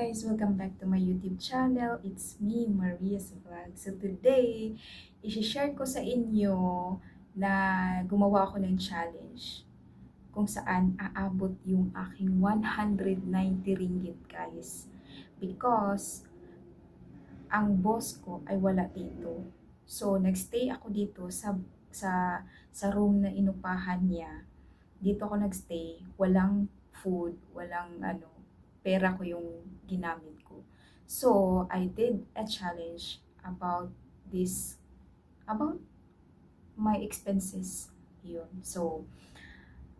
guys! Welcome back to my YouTube channel. It's me, Maria's Vlog. So today, isi-share ko sa inyo na gumawa ako ng challenge kung saan aabot yung aking 190 ringgit guys. Because ang boss ko ay wala dito. So nagstay ako dito sa room na inupahan niya. Dito ako nagstay, walang food, walang pera ko yung ginamit ko. So, I did a challenge about my expenses. Yun. So,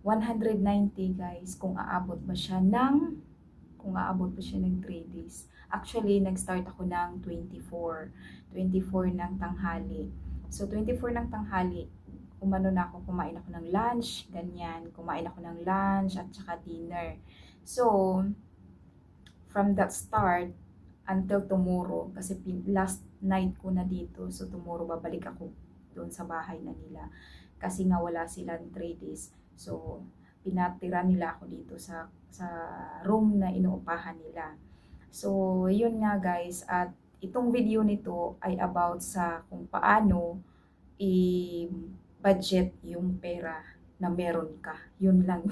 190 guys, kung aabot ba siya ng 3 days. Actually, nag-start ako ng 24 ng tanghali. So, 24 ng tanghali, kumain ako ng lunch, ganyan. Kumain ako ng lunch at saka dinner. So, from that start until tomorrow, kasi last night ko na dito, so tomorrow babalik ako doon sa bahay na nila. Kasi nga wala silang 3 days. So, pinatira nila ako dito sa room na inuupahan nila. So, yun nga guys, at itong video nito ay about sa kung paano i-budget yung pera na meron ka. Yun lang.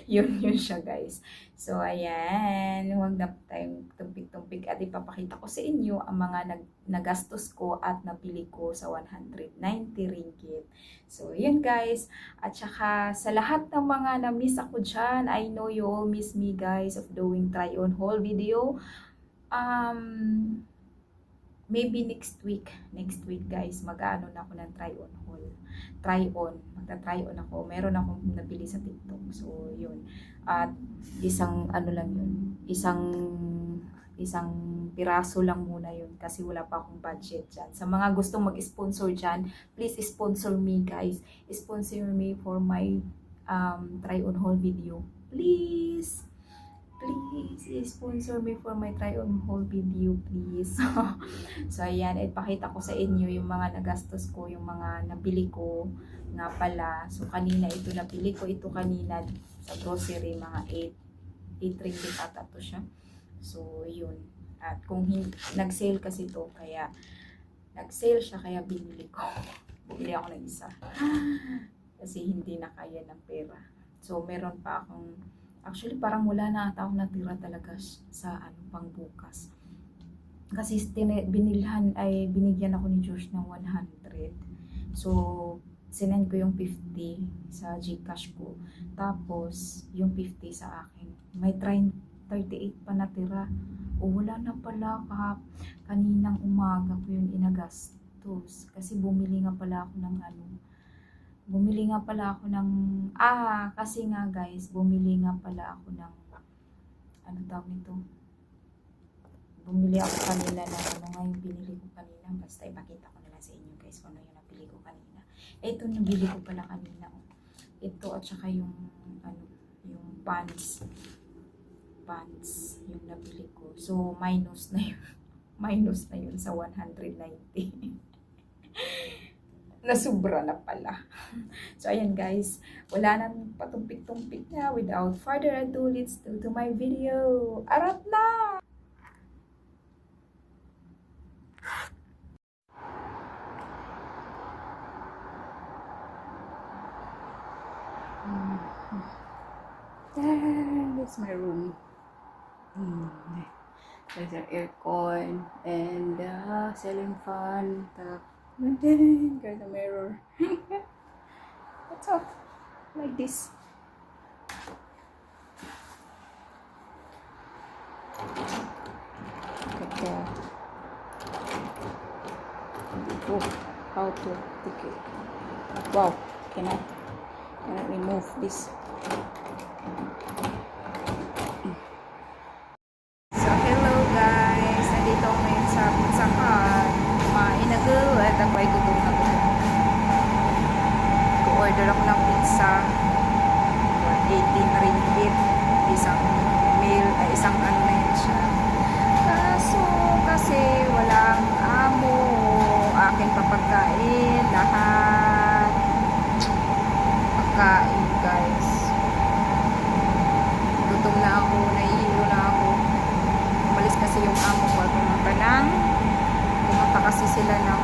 yun siya guys. So, ayan. Huwag na tayong tumpik-tumpik at ipapakita ko sa inyo ang mga nagastos ko at napili ko sa 190 ringgit. So, yun guys. At saka sa lahat ng mga na-miss ako dyan, I know you all miss me guys of doing try-on haul video. Maybe next week guys, mag-ano na ako ng try-on haul. Magta-try-on ako. Meron akong nabili sa TikTok. So, yun. At isang isang piraso lang muna yun kasi wala pa akong budget dyan. Sa mga gustong mag-sponsor dyan, please sponsor me guys. Sponsor me for my try-on haul video. Please sponsor me for my try-on haul video, please. So, ayan, ipakita ko sa inyo yung mga nagastos ko, yung mga nabili ko nga pala. So, kanina ito nabili ko, ito kanina sa grocery, mga 8 ringgit ata to siya. So, yun. At kung nag-sale kasi to, kaya nag-sale siya, kaya binili ko. Bumili ako ng isa. Kasi hindi na kaya ng pera. So, meron pa akong actually, parang wala na ata akong natira talaga sa pang bukas. Kasi binigyan ako ni Josh ng 100. So, sinend ko yung 50 sa GCash ko. Tapos, yung 50 sa akin. May 38 pa natira. O, wala na pala kaninang umaga ko yung inagastos. Kasi bumili nga pala ako ng kasi nga guys, bumili nga pala ako ng, bumili ako kanina ng nga yung binili ko kanina, basta ipakita ko na lang sa inyo guys kung ano yung nabili ko kanina. Ito nabili ko pala kanina, ito at saka yung, yung pants, yung nabili ko. So, minus na yun sa 190. Nasubra na pala. So, ayan guys. Wala nang patumpik-tumpik na. Without further ado, let's go to my video. Arat na! That's my room. There's an aircon and ceiling fan. And then, there's a mirror. What's up? Like this. Oh, how to take it. Wow, cannot remove this. So, hello guys. Nandito ako ngayon sa pizzahan. Inago at ako ay tutulog na order ako ng pizza for 18 ringgit isang meal ay isang na yun siya. Kaso kasi walang amo, aking papagkain lahat pagkain guys. Gutom na ako, nahihilo na ako. sila ng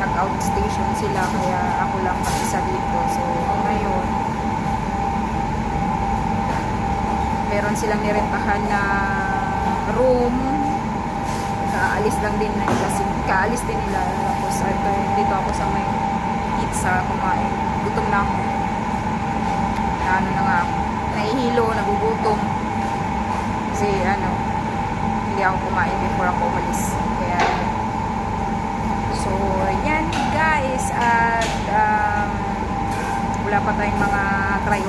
nag-outstation sila, kaya ako lang mag-isa dito. So, ngayon, meron silang nirentahan na room. Kaalis lang din na kasi kaalis din nila. Tapos ito, dito ako sa may pizza kumain. Gutom na ako. Ano na nga ako. Nahihilo, nagugutom. Kasi ano, hindi ako kumain before ako umalis. Kaya, so, yan guys. At, wala pa tayong mga try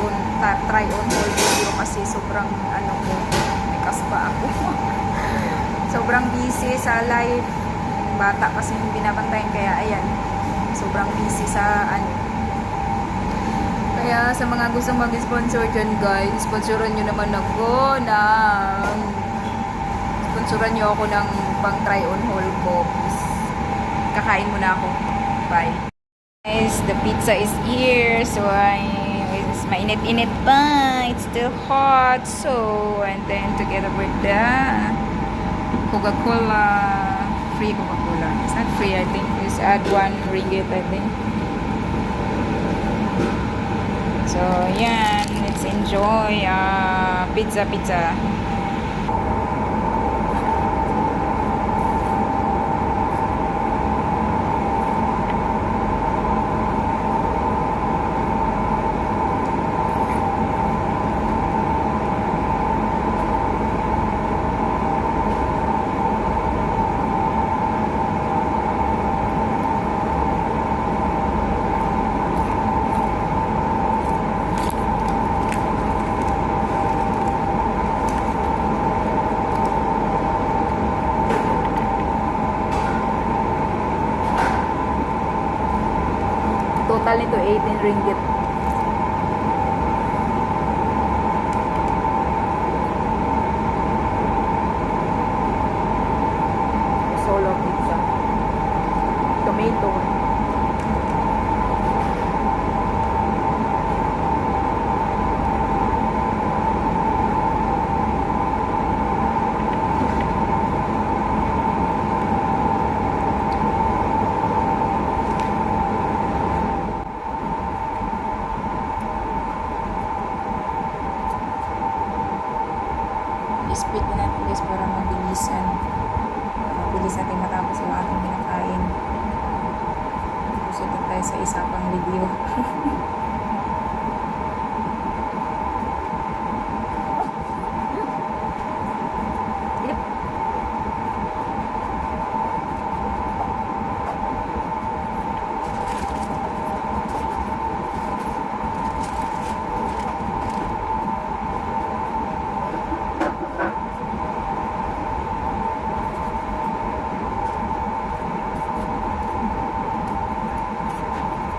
on haul video kasi sobrang ano ko, may kaspa ako. Sobrang busy sa live. Bata kasi yung binabantayan, kaya ayan, sobrang busy sa ano. Kaya sa mga gustong mag-sponsor dyan guys, sponsoran nyo naman ako ng sponsoran nyo ako ng pang try on haul ko. Please. Kakain muna ako. Bye. Guys, the pizza is here. So it's mainit-init pa. It's still hot. So, and then together with the Coca-Cola, free Coca-Cola. It's not free, I think. Just add 1 ringgit, I think. So, yan. Let's enjoy pizza. Total nito 18 ringgit. Solo pizza. Tomato. Speed na natin guys para mabilis natin matapos yung ating pinakain. Pusutin tayo sa isa pang review.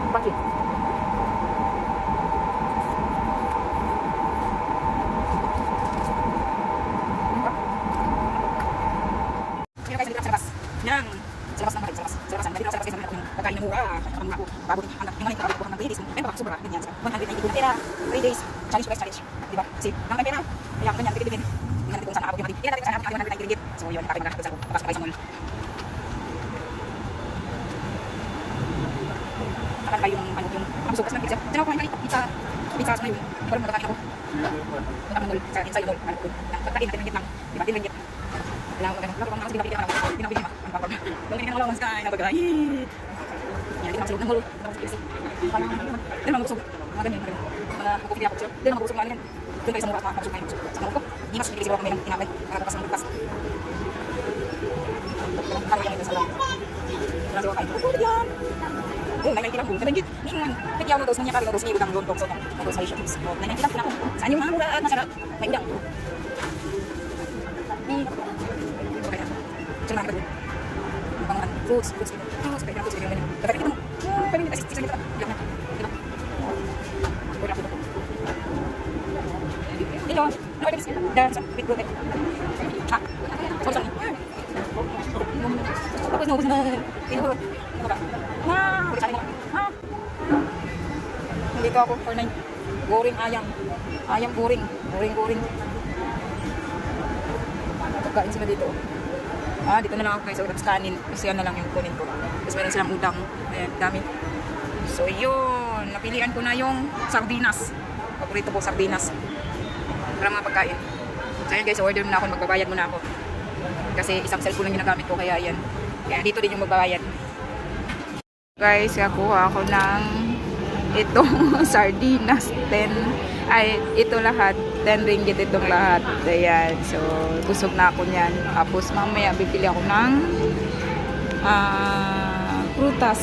Bakit? Yan. Sa labas ng bahay, sa labas. Nandito ako sa labas kasi yung pagkain na mura. Ang ako, bago yung mga nito, ako ng 3 days. Ay, baka sobra. Ganyan. 192 pera. 3 days. Challenge guys, challenge. Diba? Kasi, nang pera. Kaya ako ganyan, tipid-tipid. Tingnan natin kung saan nakabot yung natin. Tingnan natin kung saan nakabot yung 190 ringgit. So, yun, nakabot na ako sa labas ng mall. Akan kayo yung ano yung pagsukas ng pizza. Diyan ako kumain pizza. Pizza sa ngayon. Parang magkakain ako. Ang mall sa inside mall. Ano ko? Pagkain natin ringgit lang. Diba? 10 ringgit. Kailangan ko ganun. Lalo kung nakasabing napili ako. Pinabili ma. Ang papag. Balik na lang sa na bagay. Yan, dito masulog ng mall. Dito magusog. Mga ganyan. Mga magpupili ako siya. Dito magusog mga yan. Doon kayo sa mura. Magusog kayo. Sa mall ko. Hindi mas pipili siguro ako may tinapay. Para bukas ng bukas. Ano yan ito sa lang. Wala siguro kayo. Oh, yan. Oh, 990 lang po. 990. Kaya mo dos niya kami dos ni udang lontong so dos sa shops. 990 lang po. Saan yung mga mura at masarap? May udang. Okay. Cuma kita. Pangan fruits. Terus kayak fruits kayak gini. Tapi kita pengen kasih sisa kita. Bilang. Udah aku. Iyo, no ada sih. Dan bit gue. Ah. Sorry. Tapos nubos na. Iyo. Nah, udah cari mo. Ha? Dito ako for 9. Goreng ayam. Ayam goreng. Goreng. Pagkain sila dito. Dito na lang ako guys. So, scanin. Kasi yan na lang yung kunin ko. Tapos meron silang udang. Ayan, dami. So, yun. Napilian ko na yung sardinas. Paborito ko sardinas. Para mga pagkain. So, ayan guys. Order muna ako. Magbabayad muna ako. Kasi isang cellphone lang ginagamit ko. Kaya yan. Kaya dito din yung magbabayad. Guys, kakuha ako ng itong sardinas. 10. Ay, ito lahat. 10 ringgit itong lahat. Ayan. So, busog na ako niyan. Tapos, mamaya bibili ako ng prutas.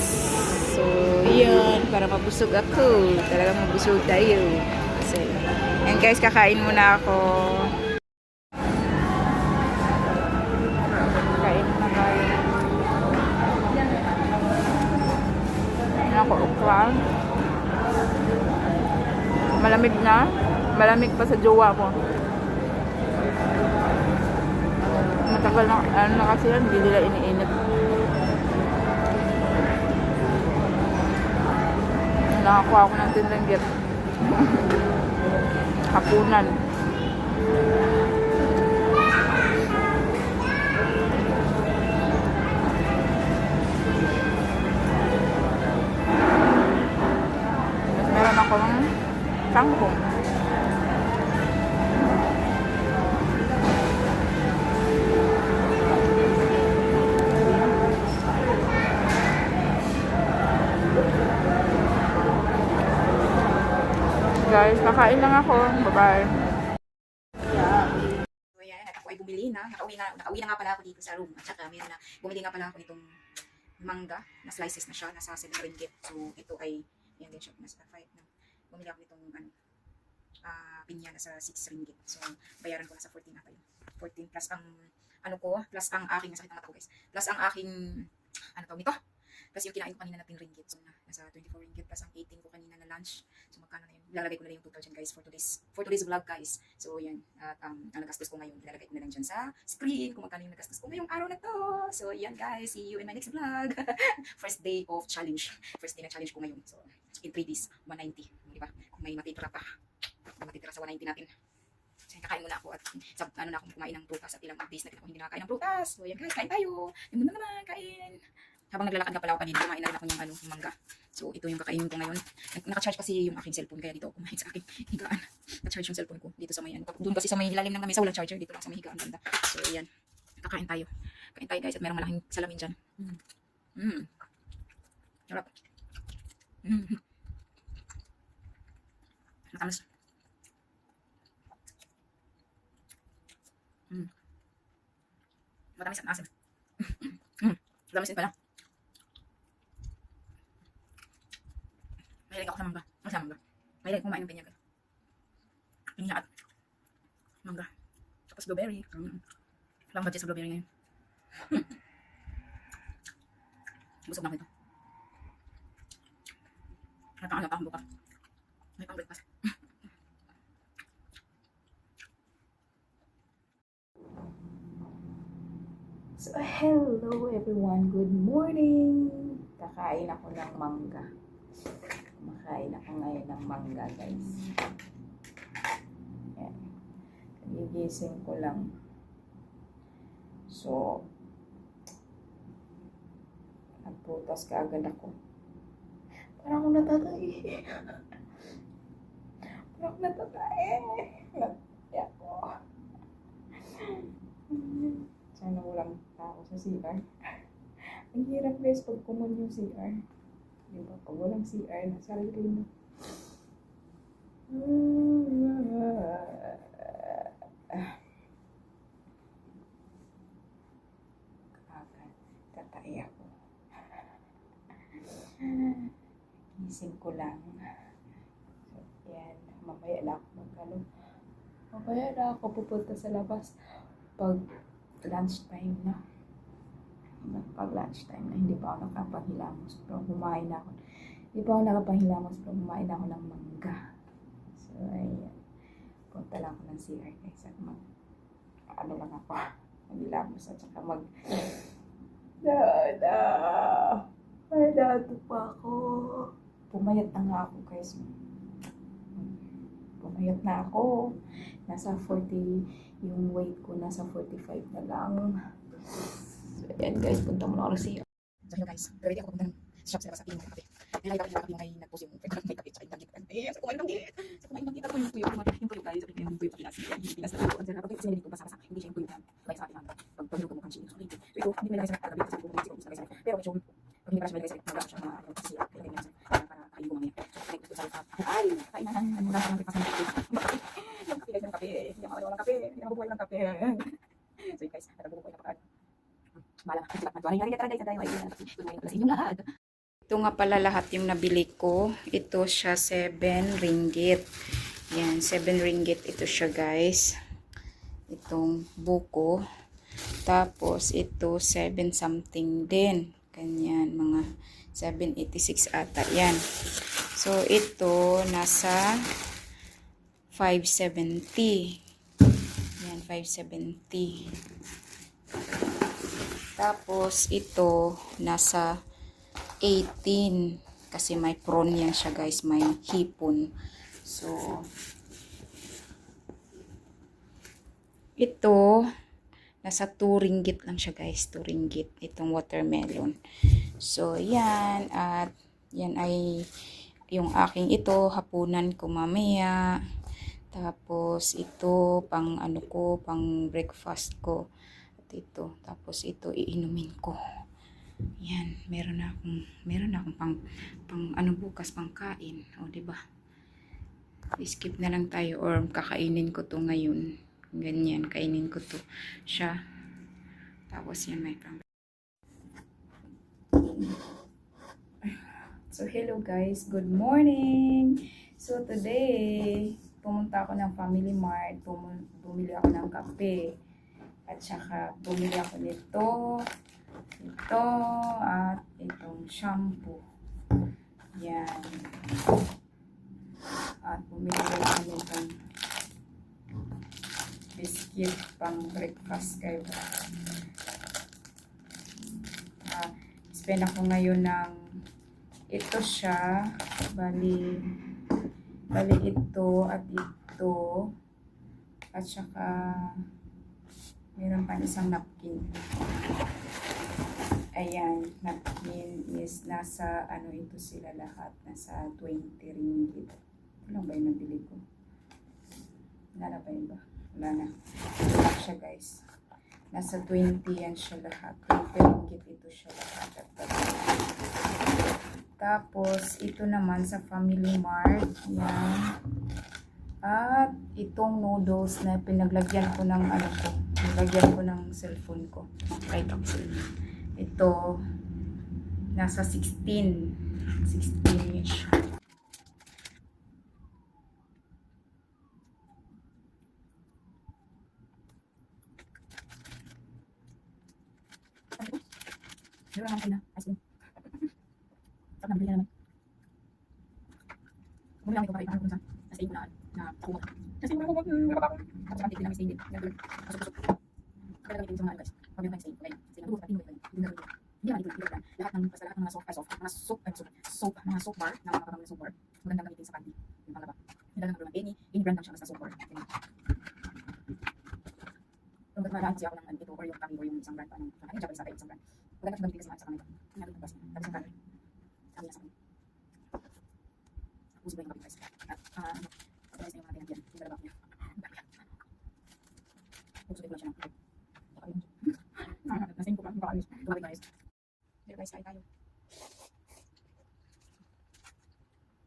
So, yan. Para mabusog ako. Talagang mabusog tayo. Kasi, yan guys, kakain muna ako. Kain muna tayo. Yan ako, okra. Malamig na. Malamig pa sa jowa mo. Matagal na, ano na kasi yan, hindi nila iniinit. Nakakuha ako ng 10 ringgit. Hapunan. Tapos meron akong kangkong. Guys, kakain lang ako. Bye-bye. So, ayan. At ako ay bumili na. Nakauwi na nga pala ako dito sa room. At saka, meron na. Bumili nga pala ako nitong mangga. Na slices na siya. Nasa 7 ringgit. So, ito ay, yan din siya. Nasa 5 na. Bumili ako nitong, pinya na sa 6 ringgit. So, bayaran ko na sa 14 na tayo. 14 plus ang, plus ang aking, masakit ang mata ko guys. Plus ang aking, tawag nito? Plus yung kinain ko kanina na 10 ringgit. So, nasa 24 ringgit plus ang 18 ko kanina na lunch. So, magkano na yun? Ilalagay ko na lang yung total dyan guys for today's vlog guys. So, yan. At ang nagastos ko ngayon, ilalagay ko na lang dyan sa screen kung magkano yung nagastos ko ngayong araw na to. So, yan guys. See you in my next vlog. First day of challenge. First day na challenge ko ngayon. So, in 3 days, 190. Diba? Kung may matitira pa. Matitira sa 190 natin. So, kakain muna ako at na akong kumain ng prutas at ilang days na ako hindi nakakain ng prutas. So, yan guys, kain tayo. Yung muna naman, kain. Habang naglalakad ka pala ako kanina, kumain na rin ako yung mangga. So, ito yung kakainin ko ngayon. Naka-charge kasi yung aking cellphone, kaya dito kumain sa aking higaan. Naka-charge yung cellphone ko dito sa may doon kasi sa may ilalim ng mesa, walang charger. Dito lang sa may higaan banda. So, ayan. Kakain tayo. Kain tayo guys at merong malaking salamin dyan. Sarap. Matamis. Matamis at asim. Matamis din pala. Mahilig ako sa mangga. Sa mangga. Mahilig kumain ng pinya. Pinya at mangga. Tapos blueberry. Walang budget sa blueberry ngayon. Busog na ako ito. May pang pa akong bukas. May pang breakfast. So, hello everyone. Good morning. Kakain ako ng mangga. Kumakain ako ngayon ng mangga, guys. Yan. Gigising ko lang. So, nagprutas ka agad ako. Parang ako natatay. Parang ako natatay. Natatay ako. Sana walang tao sa CR. Ang hirap guys pag kumon yung CR. Diba? Pag walang CR, nasa sarili mo. Tatay ako. Gising ko lang. So, yan. Mamaya na ako Mamaya na ako pupunta sa labas. Pag lunchtime na. Pag lunchtime na, hindi pa ako nakapahilamos. Pero kumain ako. Hindi pa ako nakapahilamos. Pero kumain ako ng mangga. So, ayan. Punta lang ako ng CR guys. At lang ako. Maghilamos at saka Ay, nato pa ako. Pumayat na nga ako guys. Pumayat na ako. Nasa 40, yung weight ko nasa 45 na lang. Ayan guys, punta muna ako sa So hello guys, ready ako pumunta ng shop sa Piling Kape. Nakita ko yung kape yung ay nag-post yung friend ko may kape tsaka yung taglit. Eh, sa kumain ng diet. Sa kumain ng diet ako yung tuyo. Yung tuyo guys, yung tuyo sa Pinas. Yung Pinas na tuyo. Ang sarap. Pag sinilid ko pa sa hindi siya yung tuyo na kaya sa akin lang. Pag pagluto mo kang chili. So ito, hindi nilagay sa kagabi kasi kung hindi siguro sa pero medyo pag hindi pa siya nilagay sa magawa siya na yung sisira. Kaya nilagay sa para kain ko mamaya. So kain ko sa ay, kain na lang. Ano lang sa breakfast ng kape. Yung kape guys, yung kape. Hindi ako walang kape. Hindi ako buhay ng kape. So guys, natabuko ko na pagkaan. Bala na. Magwaring hari tara guys, tayo ay sa inyong lahat. Ito nga pala lahat yung nabili ko. Ito siya 7 ringgit. Yan, 7 ringgit ito siya guys. Itong buko. Tapos ito 7 something din. Ganyan, mga 7.86 ata. Yan. So ito nasa 570. Yan, 570. Tapos ito nasa 18 kasi may prawn yan siya guys, may hipon. So ito nasa 2 ringgit lang siya guys, 2 ringgit itong watermelon. So yan, at yan ay yung aking ito hapunan ko mamaya. Tapos ito pang ano ko, pang breakfast ko. At ito, tapos ito iinumin ko. Yan, meron akong pang ano bukas pang kain, o di ba? Skip na lang tayo or kakainin ko to ngayon. Ganyan, kainin ko to siya. Tapos yan may pang. So hello guys, good morning. So today, pumunta ako ng Family Mart, bumili ako ng kape. At saka bumili ako nito, ito, at itong shampoo. Yan. At bumili ako nitong biscuit pang breakfast kayo. Spend ako ngayon ng ito siya, bali ito at ito, at saka meron pa isang napkin. Ayan, napkin is nasa, ano ito sila lahat, nasa 20 ringgit. Ano ba yung nabili ko? Wala na ba yun ba? Wala na. Ito lang siya guys. Nasa 20 yan siya lahat. 20 ringgit ito siya lahat. Tapos, ito naman sa Family Mart. Yan. At itong noodles na pinaglagyan ko ng ano ko. Pinagyan ko ng cellphone ko. Right up sa inyo. Ito, nasa 16. 16 yun siya. Meron naman kayo na ice cream. Sarap na bili na naman. Bumili lang ito para ipahan ko sa stain ko na takumot. Kasi wala ko tapos ang tignan namin stain din. Pasok-pasok. Kaya gamitin sa mga ano guys. Pag yung stain, okay. Stain na pati mo ito. Hindi naman ito lang. Lahat ng mga soap bar, na mga kapamang soap bar. Magandang gamitin sa panty. Yung pangaba. Hindi lang naman any brand lang siya basta soap bar. Kung magmaraan kasi ako ng ito or yung kami or yung isang brand pa ng Japanese sa isang brand. Maganda siya gamitin kasi sa kanila. Hindi natin tapos ng brand. Kami na sa kanila. Puso ba yung kapit guys? At patuloy sa yung mga pinagyan. Yung galabak niya. Puso ba siya ng nasin ko pa. Makaalis. Tumabig na guys. Pero guys, kain tayo.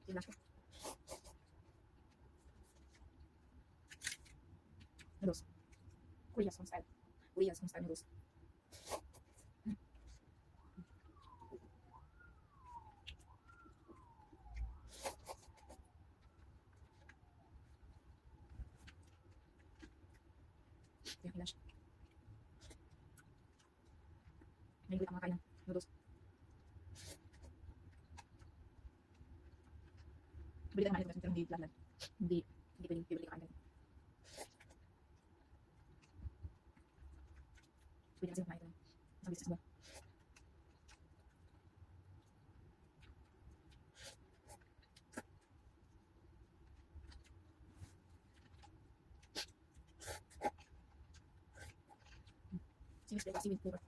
Relax ko. Noodles. Korea's home style. Korea's home style noodles. Kaya kailan siya. May gulit ang mga kain ng noodles. Bili ka naman ito pero hindi lalad. Hindi pwedeng bibili ka kain. Pwede kasi kumain ito. Isang business mo. Seaweed flavor.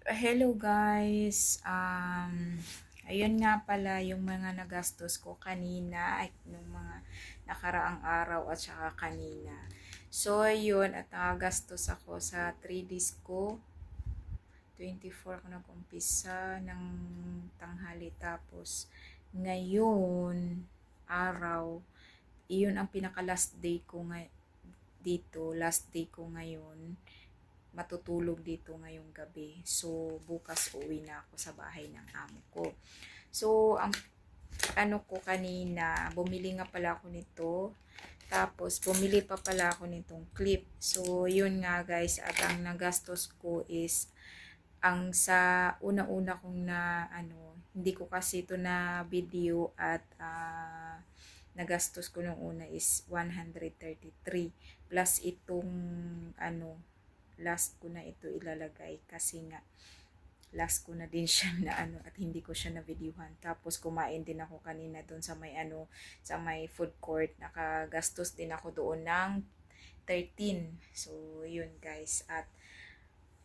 Hello guys. Ayun nga pala yung mga nagastos ko kanina ay nung mga nakaraang araw at saka kanina. So ayun, at nakagastos ako sa 3 days ko. 24 ako nag-umpisa ng tanghali, tapos ngayon araw, iyon ang pinaka last day ko dito, last day ko ngayon. Matutulog dito ngayong gabi. So, bukas uwi na ako sa bahay ng amo ko. So, ang ano ko kanina, bumili nga pala ako nito. Tapos, bumili pa pala ako nitong clip. So, yun nga guys, at ang nagastos ko is, ang sa una-una kong hindi ko kasi ito na video at nagastos ko nung una is 133. Plus itong last ko na ito ilalagay kasi nga last ko na din siya na at hindi ko siya na videohan. Tapos kumain din ako kanina doon sa may food court. Nakagastos din ako doon ng 13. So yun guys, at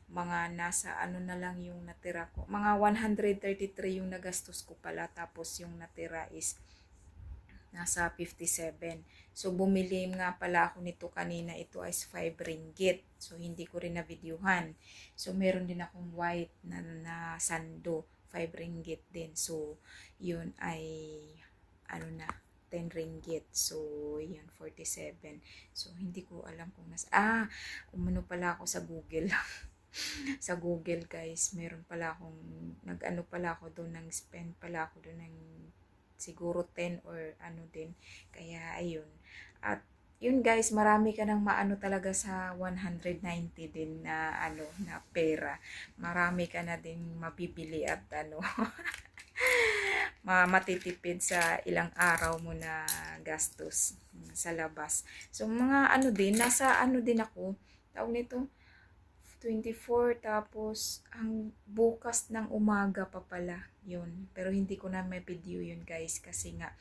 mga nasa na lang yung natira ko. Mga 133 yung nagastos ko pala, tapos yung natira is nasa 57. So, bumili nga pala ako nito kanina. Ito ay 5 ringgit. So, hindi ko rin na-videohan. So, meron din akong white na sando. 5 ringgit din. So, yun ay 10 ringgit. So, yun, 47. So, hindi ko alam kung umano pala ako sa Google. Sa Google, guys. Meron pala akong, pala ako doon, spend pala ako doon ng siguro 10 or din. Kaya ayun. At yun guys, marami ka nang talaga sa 190 din na na pera. Marami ka na din mabibili at matitipid sa ilang araw mo na gastos sa labas. So mga din, nasa din ako, tawag nito 24, tapos ang bukas ng umaga pa pala yun. Pero hindi ko na may video yun guys kasi nga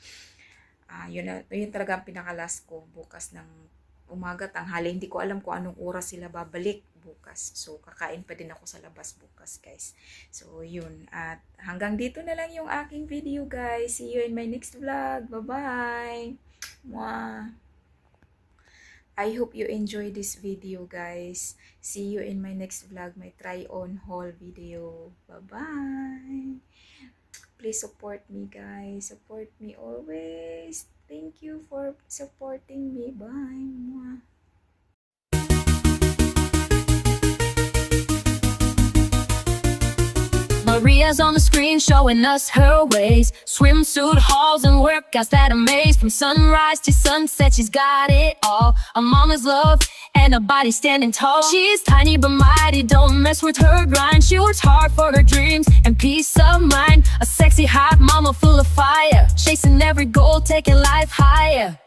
yun talaga ang pinakalas ko, bukas ng umaga, tanghali. Hindi ko alam kung anong oras sila babalik bukas. So kakain pa din ako sa labas bukas guys. So yun, at hanggang dito na lang yung aking video guys. See you in my next vlog. Bye bye. Mwah. I hope you enjoy this video guys. See you in my next vlog, my try on haul video. Bye-bye. Please support me guys. Support me always. Thank you for supporting me. Bye. Mwah. Maria's on the screen showing us her ways. Swimsuit hauls and workouts that amaze. From sunrise to sunset, she's got it all. A mama's love and a body standing tall. She's tiny but mighty, don't mess with her grind. She works hard for her dreams and peace of mind. A sexy hot mama full of fire, chasing every goal, taking life higher.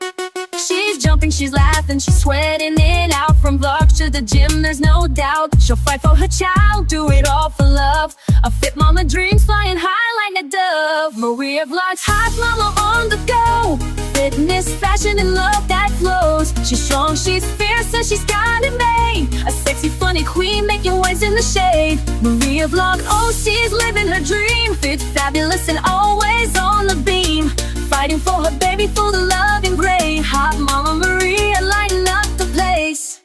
She's jumping, she's laughing, she's sweating it out. From vlogs to the gym, there's no doubt. She'll fight for her child, do it all for love. A fit mama dreams, flying high like a dove. Maria Vlogs, hot mama on the go. Fitness, fashion, and love that flows. She's strong, she's fierce, and she's got it made. A sexy, funny queen, making waves in the shade. Maria Vlogs, oh, she's living her dream. Fit, fabulous, and always on the beam. Fighting for her baby, for the love and grace. Hot mama Maria, lighting up the place.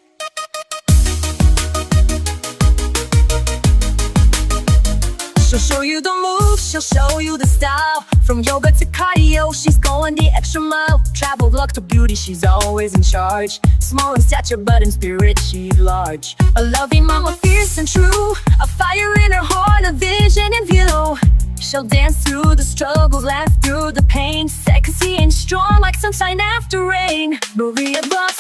She'll show you the moves, she'll show you the style. From yoga to cardio, she's going the extra mile. Travel vlog to beauty, she's always in charge. Small in stature, but in spirit, she's large. A loving mama, fierce and true. A fire in her heart, a vision in view. She'll dance through the struggles, laugh through the pain. Sexy and strong like sunshine after rain. Maria Vlogs,